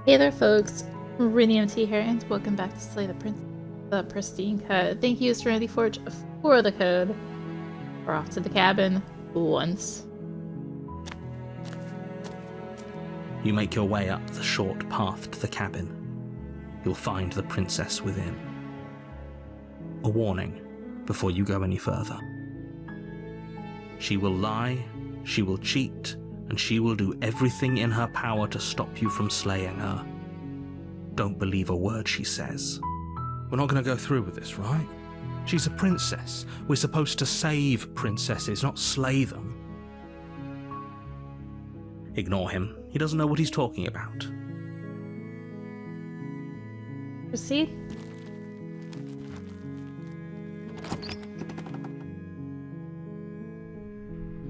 Hey there, folks. Rinimt here, and welcome back to Slay the Pristine Cut. Thank you, Serenity Forge, for the code. We're off to the cabin once. You make your way up the short path to the cabin. You'll find the princess within. A warning before you go any further. She will lie, she will cheat, and she will do everything in her power to stop you from slaying her. Don't believe a word she says. We're not going to go through with this, right? She's a princess. We're supposed to save princesses, not slay them. Ignore him. He doesn't know what he's talking about. Proceed.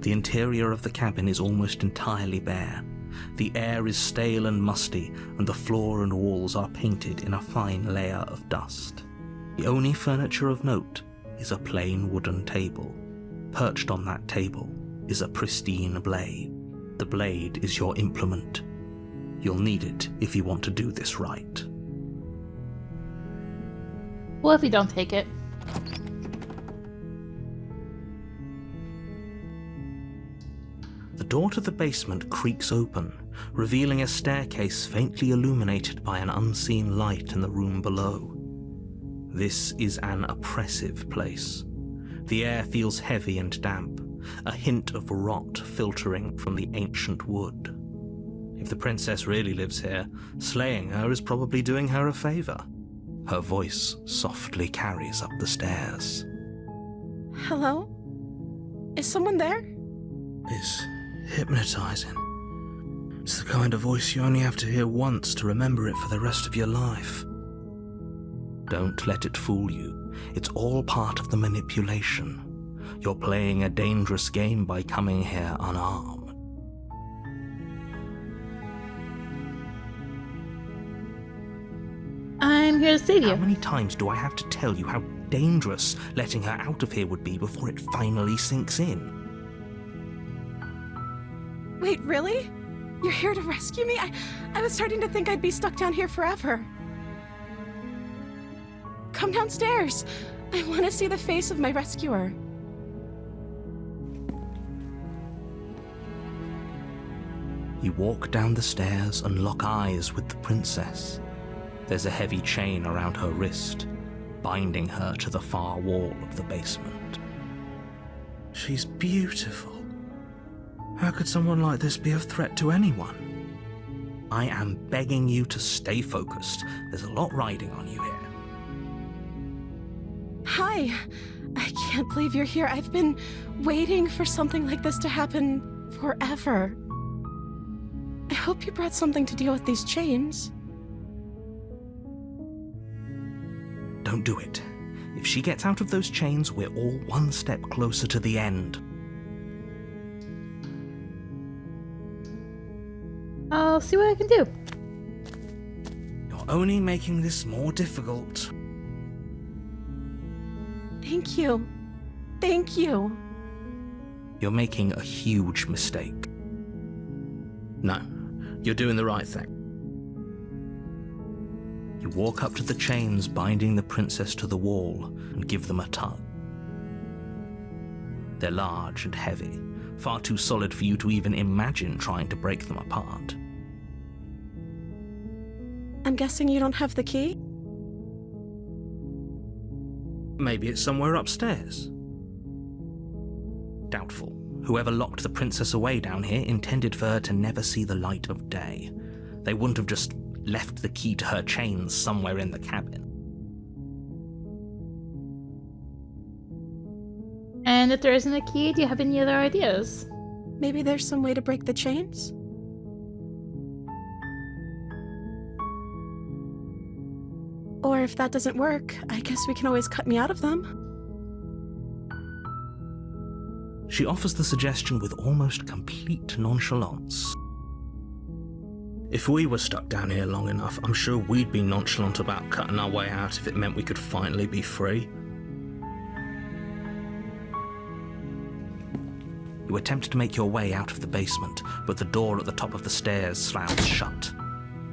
The interior of the cabin is almost entirely bare. The air is stale and musty, and the floor and walls are painted in a fine layer of dust. The only furniture of note is a plain wooden table. Perched on that table is a pristine blade. The blade is your implement. You'll need it if you want to do this right. Well, if we don't take it. The door to the basement creaks open, revealing a staircase faintly illuminated by an unseen light in the room below. This is an oppressive place. The air feels heavy and damp, a hint of rot filtering from the ancient wood. If the princess really lives here, slaying her is probably doing her a favor. Her voice softly carries up the stairs. Hello? Is someone there? It's hypnotizing. It's the kind of voice you only have to hear once to remember it for the rest of your life. Don't let it fool you. It's all part of the manipulation. You're playing a dangerous game by coming here unarmed. I'm here to save you. How many times do I have to tell you how dangerous letting her out of here would be before it finally sinks in? Wait, really? You're here to rescue me? I was starting to think I'd be stuck down here forever. Come downstairs. I want to see the face of my rescuer. You walk down the stairs and lock eyes with the princess. There's a heavy chain around her wrist, binding her to the far wall of the basement. She's beautiful. How could someone like this be a threat to anyone? I am begging you to stay focused. There's a lot riding on you here. Hi. I can't believe you're here. I've been waiting for something like this to happen forever. I hope you brought something to deal with these chains. Don't do it. If she gets out of those chains, we're all one step closer to the end. I'll see what I can do. You're only making this more difficult. Thank you. Thank you. You're making a huge mistake. No, you're doing the right thing. You walk up to the chains binding the princess to the wall and give them a tug. They're large and heavy, far too solid for you to even imagine trying to break them apart. I'm guessing you don't have the key? Maybe it's somewhere upstairs. Doubtful. Whoever locked the princess away down here intended for her to never see the light of day. They wouldn't have just left the key to her chains somewhere in the cabin. And if there isn't a key, do you have any other ideas? Maybe there's some way to break the chains? Or if that doesn't work, I guess we can always cut me out of them. She offers the suggestion with almost complete nonchalance. If we were stuck down here long enough, I'm sure we'd be nonchalant about cutting our way out if it meant we could finally be free. You attempt to make your way out of the basement, but the door at the top of the stairs slams shut.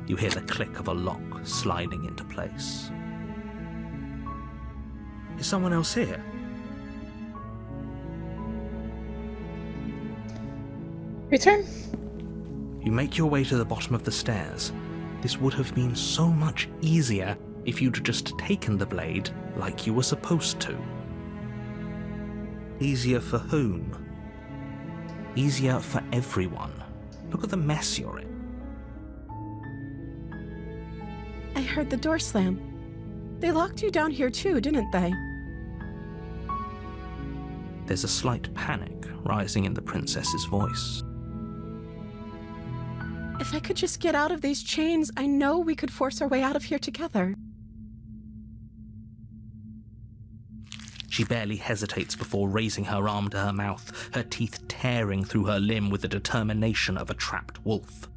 you hear the click of a lock sliding into place. Is someone else here? Return. You make your way to the bottom of the stairs. This would have been so much easier if you'd just taken the blade like you were supposed to. Easier for whom? Easier for everyone. Look at the mess you're in. I heard the door slam. They locked you down here too, didn't they? There's a slight panic rising in the princess's voice. If I could just get out of these chains, I know we could force our way out of here together. She barely hesitates before raising her arm to her mouth, her teeth tearing through her limb with the determination of a trapped wolf.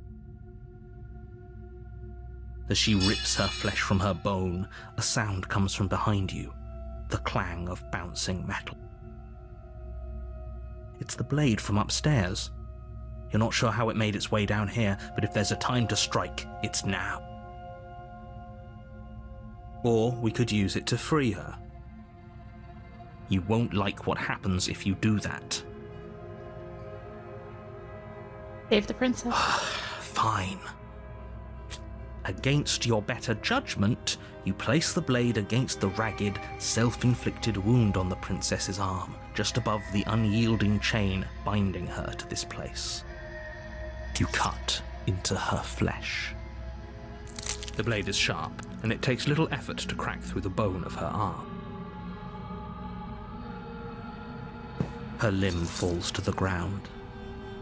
As she rips her flesh from her bone, a sound comes from behind you, the clang of bouncing metal. It's the blade from upstairs. You're not sure how it made its way down here, but if there's a time to strike, it's now. Or we could use it to free her. You won't like what happens if you do that. Save the princess. Fine. Against your better judgment, you place the blade against the ragged, self-inflicted wound on the princess's arm, just above the unyielding chain binding her to this place. You cut into her flesh. The blade is sharp, and it takes little effort to crack through the bone of her arm. Her limb falls to the ground,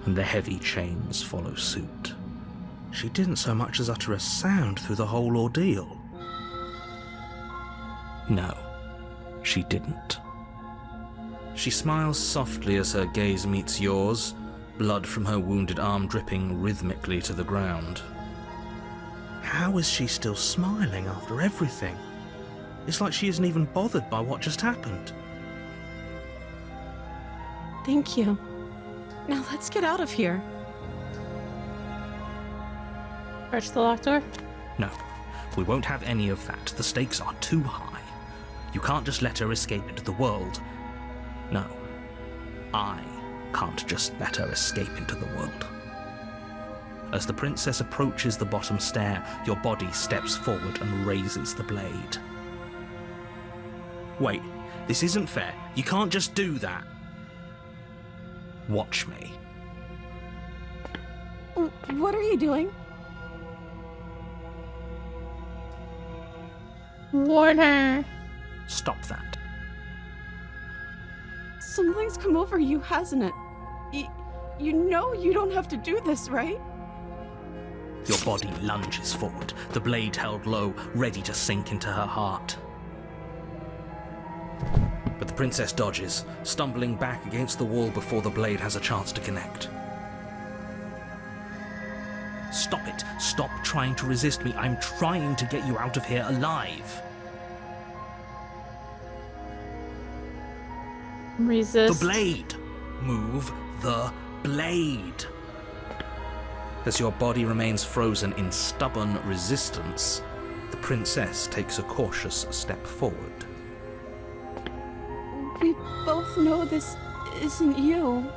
and the heavy chains follow suit. She didn't so much as utter a sound through the whole ordeal. No, she didn't. She smiles softly as her gaze meets yours, blood from her wounded arm dripping rhythmically to the ground. How is she still smiling after everything? It's like she isn't even bothered by what just happened. Thank you. Now let's get out of here. Approach the locked door. No, we won't have any of that. The stakes are too high. You can't just let her escape into the world. No, I can't just let her escape into the world. As the princess approaches the bottom stair, your body steps forward and raises the blade. Wait, this isn't fair. You can't just do that. Watch me. What are you doing? Warn her. Stop that. Something's come over you, hasn't it? You know you don't have to do this, right? Your body lunges forward, the blade held low, ready to sink into her heart. But the princess dodges, stumbling back against the wall before the blade has a chance to connect. Stop it. Stop trying to resist me. I'm trying to get you out of here alive. Resist. The blade. Move the blade. As your body remains frozen in stubborn resistance, the princess takes a cautious step forward. We both know this isn't you.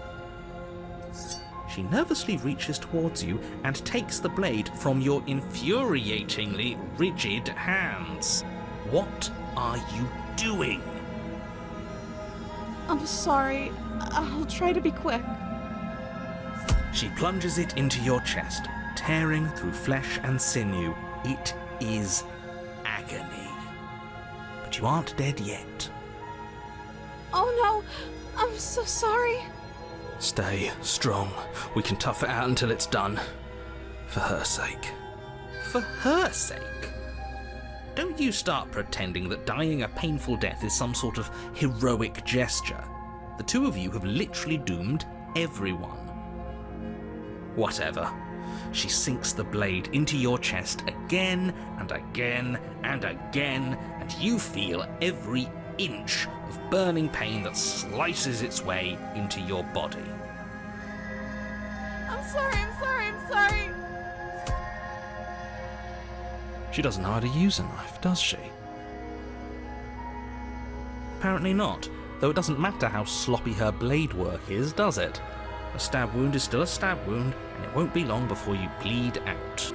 She nervously reaches towards you and takes the blade from your infuriatingly rigid hands. What are you doing? I'm sorry. I'll try to be quick. She plunges it into your chest, tearing through flesh and sinew. It is agony. But you aren't dead yet. Oh no! I'm so sorry. Stay strong. We can tough it out until it's done. For her sake. For her sake? Don't you start pretending that dying a painful death is some sort of heroic gesture. The two of you have literally doomed everyone. Whatever. She sinks the blade into your chest again and again and again, and you feel every inch of burning pain that slices its way into your body. I'm sorry. She doesn't know how to use a knife, does she? Apparently not, though it doesn't matter how sloppy her blade work is, does it? A stab wound is still a stab wound, and it won't be long before you bleed out.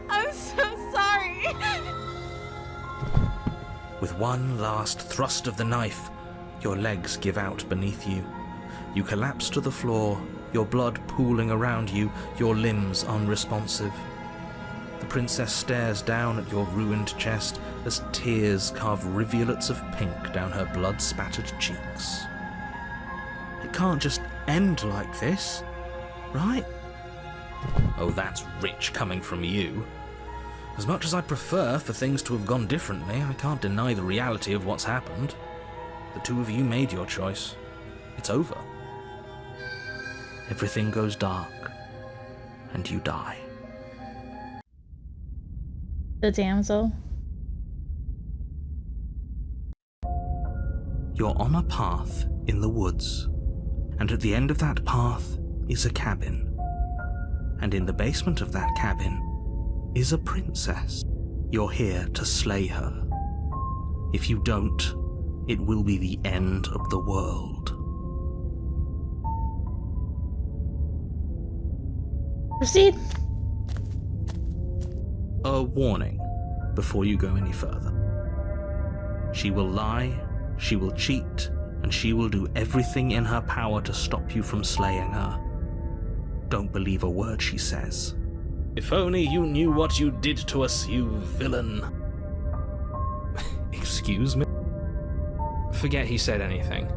I'm so sorry. With one last thrust of the knife, your legs give out beneath you. You collapse to the floor, your blood pooling around you, your limbs unresponsive. The princess stares down at your ruined chest as tears carve rivulets of pink down her blood-spattered cheeks. It can't just end like this, right? Oh, that's rich coming from you. As much as I'd prefer for things to have gone differently, I can't deny the reality of what's happened. The two of you made your choice. It's over. Everything goes dark, and you die. The damsel. You're on a path in the woods, and at the end of that path is a cabin. And in the basement of that cabin is a princess. You're here to slay her. If you don't, it will be the end of the world. Proceed. A warning before you go any further. She will lie, she will cheat, and she will do everything in her power to stop you from slaying her. Don't believe a word she says. If only you knew what you did to us, you villain. Excuse me? Forget he said anything.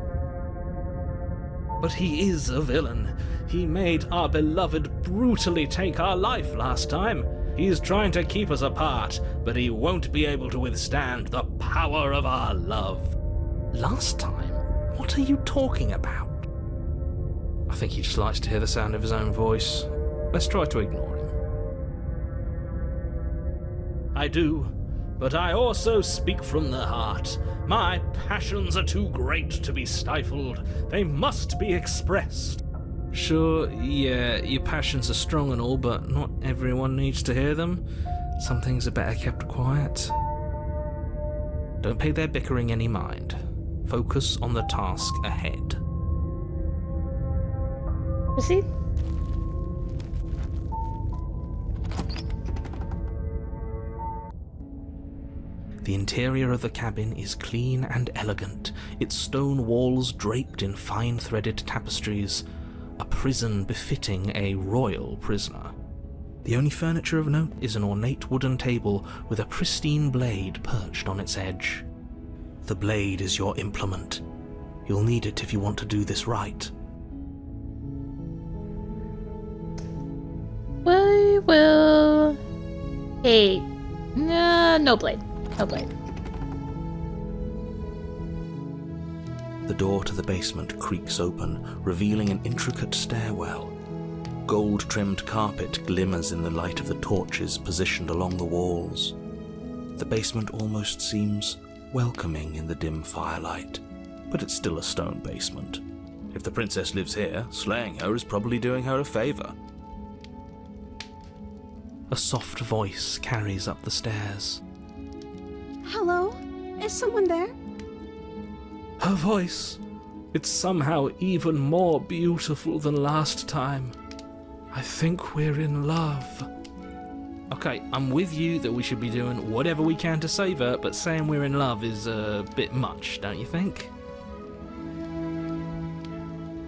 But he is a villain. He made our beloved brutally take our life last time. He's trying to keep us apart, but he won't be able to withstand the power of our love. Last time? What are you talking about? I think he just likes to hear the sound of his own voice. Let's try to ignore him. I do, but I also speak from the heart. My passions are too great to be stifled. They must be expressed. Sure, yeah, your passions are strong and all, but not everyone needs to hear them. Some things are better kept quiet. Don't pay their bickering any mind. Focus on the task ahead. Proceed. The interior of the cabin is clean and elegant, its stone walls draped in fine-threaded tapestries, a prison befitting a royal prisoner. The only furniture of note is an ornate wooden table with a pristine blade perched on its edge. The blade is your implement. You'll need it if you want to do this right. We will... Hey. No blade. No blade. The door to the basement creaks open, revealing an intricate stairwell. Gold-trimmed carpet glimmers in the light of the torches positioned along the walls. The basement almost seems welcoming in the dim firelight, but it's still a stone basement. If the princess lives here, slaying her is probably doing her a favor. A soft voice carries up the stairs. Hello? Is someone there? Her voice, it's somehow even more beautiful than last time. I think we're in love. Okay, I'm with you that we should be doing whatever we can to save her, but saying we're in love is a bit much, don't you think?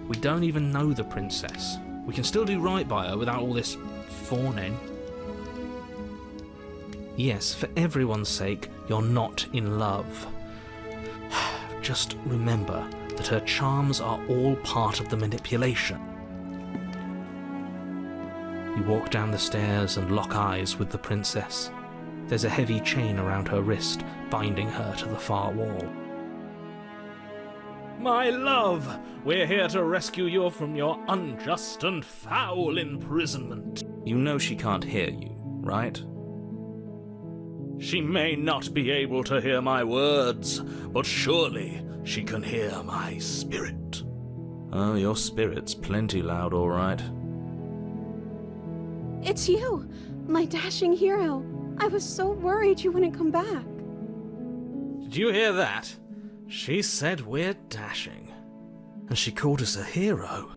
We don't even know the princess. We can still do right by her without all this fawning. Yes, for everyone's sake, you're not in love. Just remember that her charms are all part of the manipulation. You walk down the stairs and lock eyes with the princess. There's a heavy chain around her wrist, binding her to the far wall. My love, we're here to rescue you from your unjust and foul imprisonment. You know she can't hear you, right? She may not be able to hear my words, but surely she can hear my spirit. Oh, your spirit's plenty loud, all right. It's you, my dashing hero. I was so worried you wouldn't come back. Did you hear that? She said we're dashing. And she called us a hero.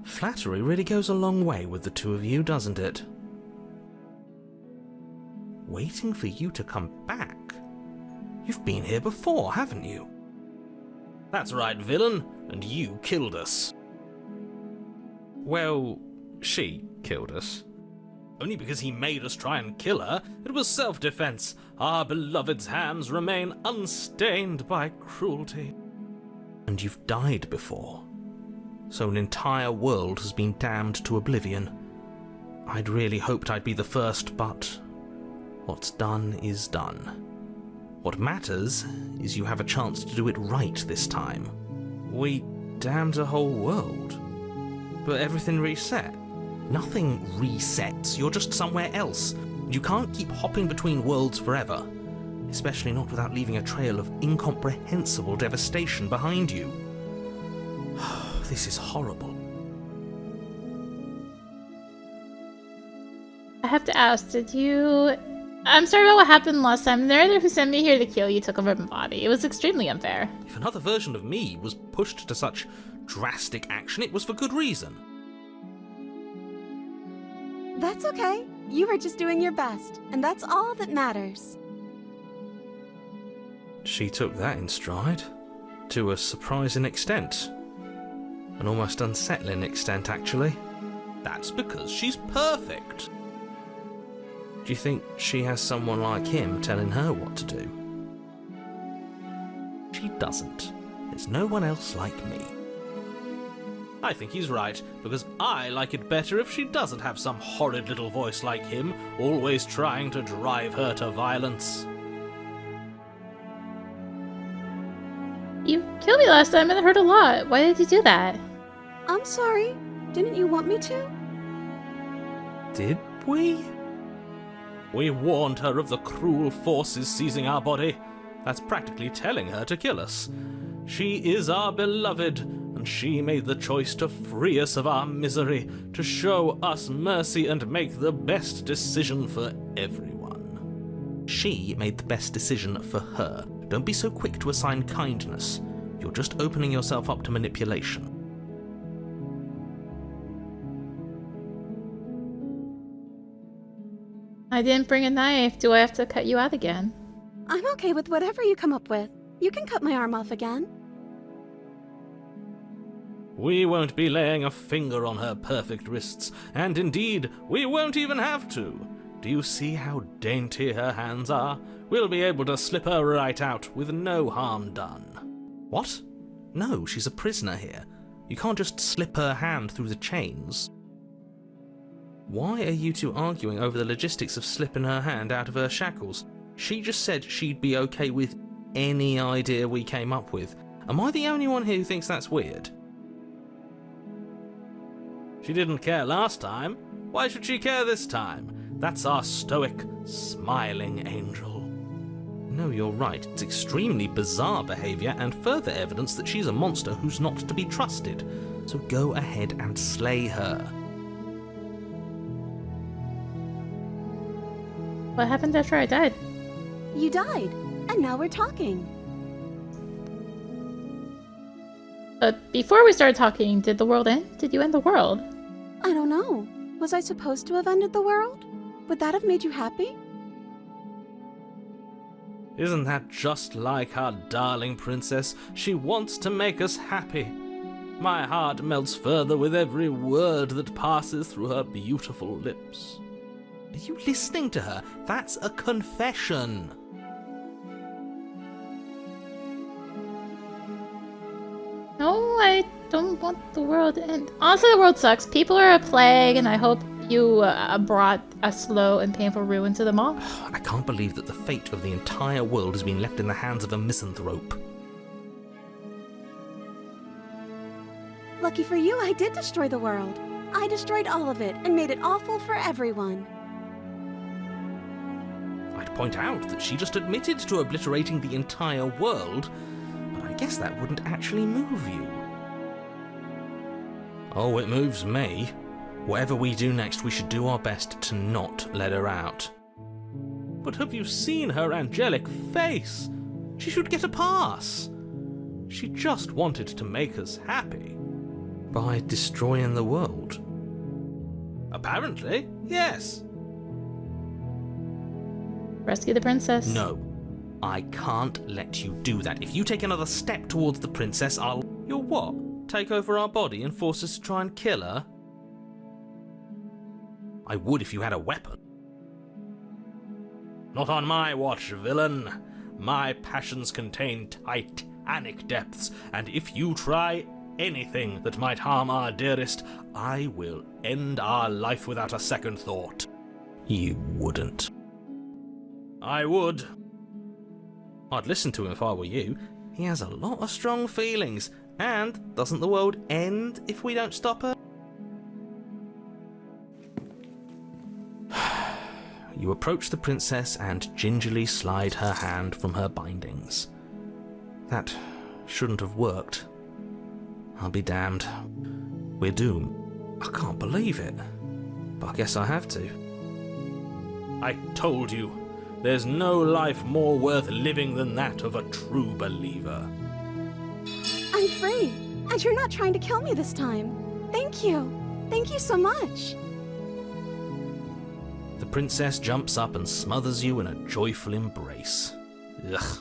Flattery really goes a long way with the two of you, doesn't it? Waiting for you to come back? You've been here before, haven't you? That's right, villain, and you killed us. Well, she killed us. Only because he made us try and kill her. It was self-defense. Our beloved's hands remain unstained by cruelty. And you've died before. So an entire world has been damned to oblivion. I'd really hoped I'd be the first, but what's done is done. What matters is you have a chance to do it right this time. We damned a whole world. But everything reset. Nothing resets, you're just somewhere else. You can't keep hopping between worlds forever. Especially not without leaving a trail of incomprehensible devastation behind you. This is horrible. I have to ask, did you... I'm sorry about what happened last time. The narrator who sent me here to kill you took over my body. It was extremely unfair. If another version of me was pushed to such drastic action, it was for good reason. That's okay. You were just doing your best, and that's all that matters. She took that in stride. To a surprising extent. An almost unsettling extent, actually. That's because she's perfect. Do you think she has someone like him telling her what to do? She doesn't. There's no one else like me. I think he's right, because I like it better if she doesn't have some horrid little voice like him, always trying to drive her to violence. You killed me last time and it hurt a lot. Why did you do that? I'm sorry. Didn't you want me to? Did we? We warned her of the cruel forces seizing our body. That's practically telling her to kill us. She is our beloved, and she made the choice to free us of our misery, to show us mercy and make the best decision for everyone. She made the best decision for her. Don't be so quick to assign kindness. You're just opening yourself up to manipulation. I didn't bring a knife. Do I have to cut you out again? I'm okay with whatever you come up with. You can cut my arm off again. We won't be laying a finger on her perfect wrists, and indeed, we won't even have to. Do you see how dainty her hands are? We'll be able to slip her right out with no harm done. What? No, she's a prisoner here. You can't just slip her hand through the chains. Why are you two arguing over the logistics of slipping her hand out of her shackles? She just said she'd be okay with any idea we came up with. Am I the only one here who thinks that's weird? She didn't care last time. Why should she care this time? That's our stoic, smiling angel. No, you're right. It's extremely bizarre behaviour and further evidence that she's a monster who's not to be trusted. So go ahead and slay her. What happened after I died? You died, and now we're talking. But before we started talking, did the world end? Did you end the world? I don't know. Was I supposed to have ended the world? Would that have made you happy? Isn't that just like our darling princess? She wants to make us happy. My heart melts further with every word that passes through her beautiful lips. Are you listening to her? That's a confession. No, I don't want the world to end. Honestly, the world sucks. People are a plague, and I hope you brought a slow and painful ruin to them all. I can't believe that the fate of the entire world has been left in the hands of a misanthrope. Lucky for you, I did destroy the world. I destroyed all of it and made it awful for everyone. I'd point out that she just admitted to obliterating the entire world, but I guess that wouldn't actually move you. Oh, it moves me. Whatever we do next, we should do our best to not let her out. But have you seen her angelic face? She should get a pass. She just wanted to make us happy. By destroying the world. Apparently, yes. Rescue the princess. No, I can't let you do that. If you take another step towards the princess, I'll... You'll what? Take over our body and force us to try and kill her? I would if you had a weapon. Not on my watch, villain. My passions contain titanic depths, and if you try anything that might harm our dearest, I will end our life without a second thought. You wouldn't. I would. I'd listen to him if I were you. He has a lot of strong feelings, and doesn't the world end if we don't stop her? You approach the princess and gingerly slide her hand from her bindings. That shouldn't have worked. I'll be damned. We're doomed. I can't believe it, but I guess I have to. I told you, there's no life more worth living than that of a true believer. I'm free, and you're not trying to kill me this time. Thank you. Thank you so much. The princess jumps up and smothers you in a joyful embrace. Ugh.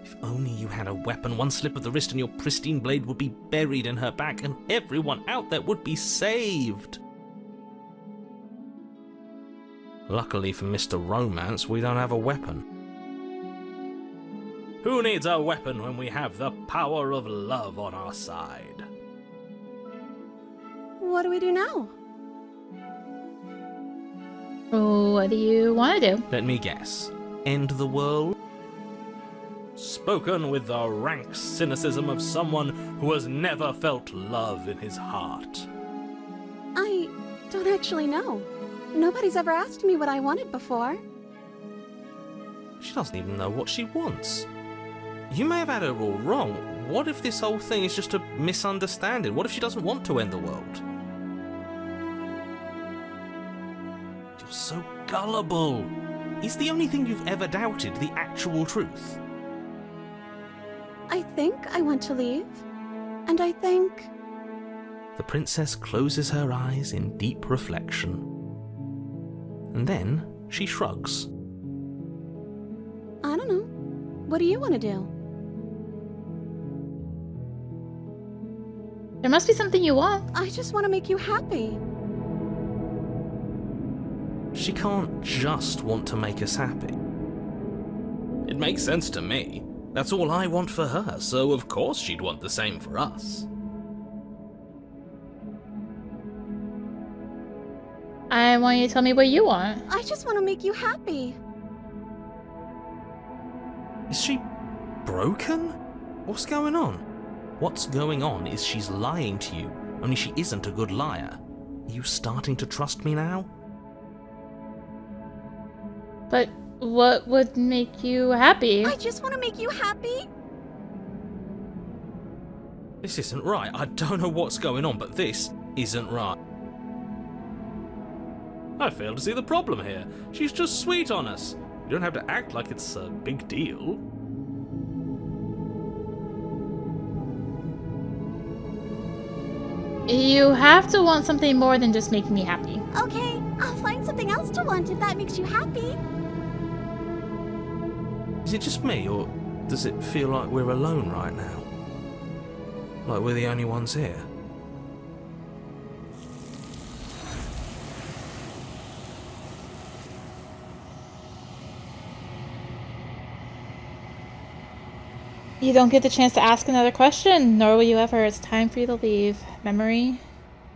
If only you had a weapon, one slip of the wrist and your pristine blade would be buried in her back, and everyone out there would be saved. Luckily for Mr. Romance, we don't have a weapon. Who needs a weapon when we have the power of love on our side? What do we do now? What do you want to do? Let me guess. End the world? Spoken with the rank cynicism of someone who has never felt love in his heart. I don't actually know. Nobody's ever asked me what I wanted before. She doesn't even know what she wants. You may have had her all wrong. What if this whole thing is just a misunderstanding? What if she doesn't want to end the world? You're so gullible. Is the only thing you've ever doubted the actual truth? I think I want to leave. And I think... The princess closes her eyes in deep reflection. And then she shrugs. I don't know. What do you want to do? There must be something you want. I just want to make you happy. She can't just want to make us happy. It makes sense to me. That's all I want for her, so of course she'd want the same for us. I want you to tell me what you want. I just want to make you happy. Is she broken? What's going on? What's going on is she's lying to you, only she isn't a good liar. Are you starting to trust me now? But what would make you happy? I just want to make you happy. This isn't right. I don't know what's going on, but this isn't right. I fail to see the problem here. She's just sweet on us. You don't have to act like it's a big deal. You have to want something more than just making me happy. Okay, I'll find something else to want if that makes you happy. Is it just me, or does it feel like we're alone right now? Like we're the only ones here? You don't get the chance to ask another question, nor will you ever. It's time for you to leave. Memory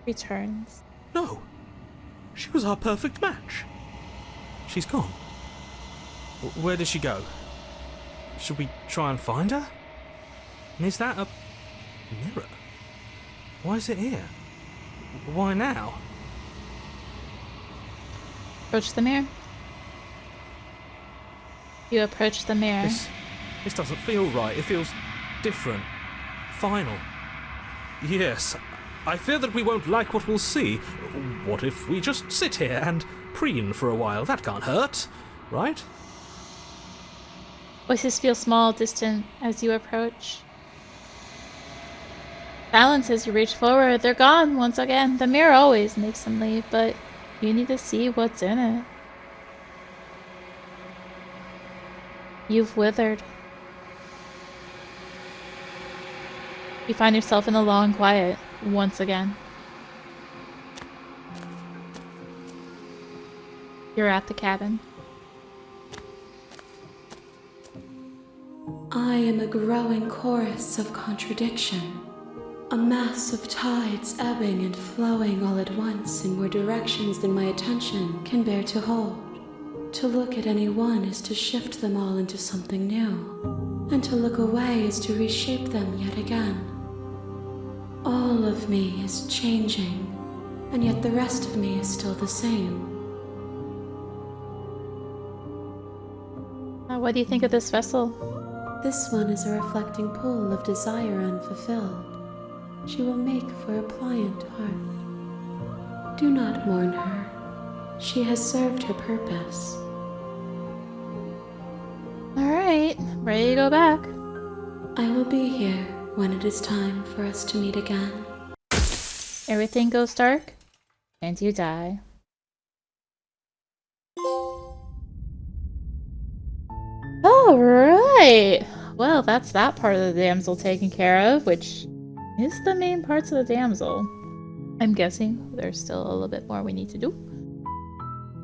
returns. No. She was our perfect match. She's gone. Where did she go? Should we try and find her? And is that a mirror? Why is it here? Why now? Approach the mirror. You approach the mirror. This doesn't feel right. It feels different. Final. Yes, I fear that we won't like what we'll see. What if we just sit here and preen for a while? That can't hurt, right? Voices feel small, distant as you approach. Silence as you reach forward. They're gone once again. The mirror always makes them leave, but you need to see what's in it. You've withered. You find yourself in the long quiet once again. You're at the cabin. I am a growing chorus of contradiction. A mass of tides ebbing and flowing all at once in more directions than my attention can bear to hold. To look at any one is to shift them all into something new, and to look away is to reshape them yet again. All of me is changing, and yet the rest of me is still the same. What do you think of this vessel? This one is a reflecting pool of desire unfulfilled. She will make for a pliant heart. Do not mourn her. She has served her purpose. Alright, ready to go back. I will be here when it is time for us to meet again. Everything goes dark, and you die. Alright! Well, that's that part of the damsel taken care of, which is the main parts of the damsel. I'm guessing there's still a little bit more we need to do.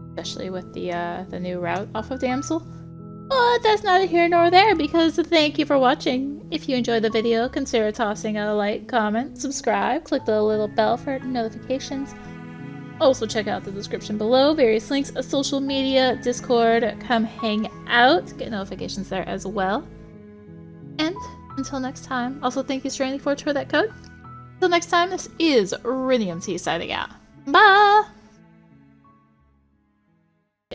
Especially with the new route off of Damsel. But that's neither here nor there, because thank you for watching. If you enjoyed the video, consider tossing a like, comment, subscribe, click the little bell for notifications. Also check out the description below, various links, social media, Discord, come hang out, get notifications there as well. And until next time, also thank you Serenity Forge for that code. Until next time, this is rinimt signing out. Bye!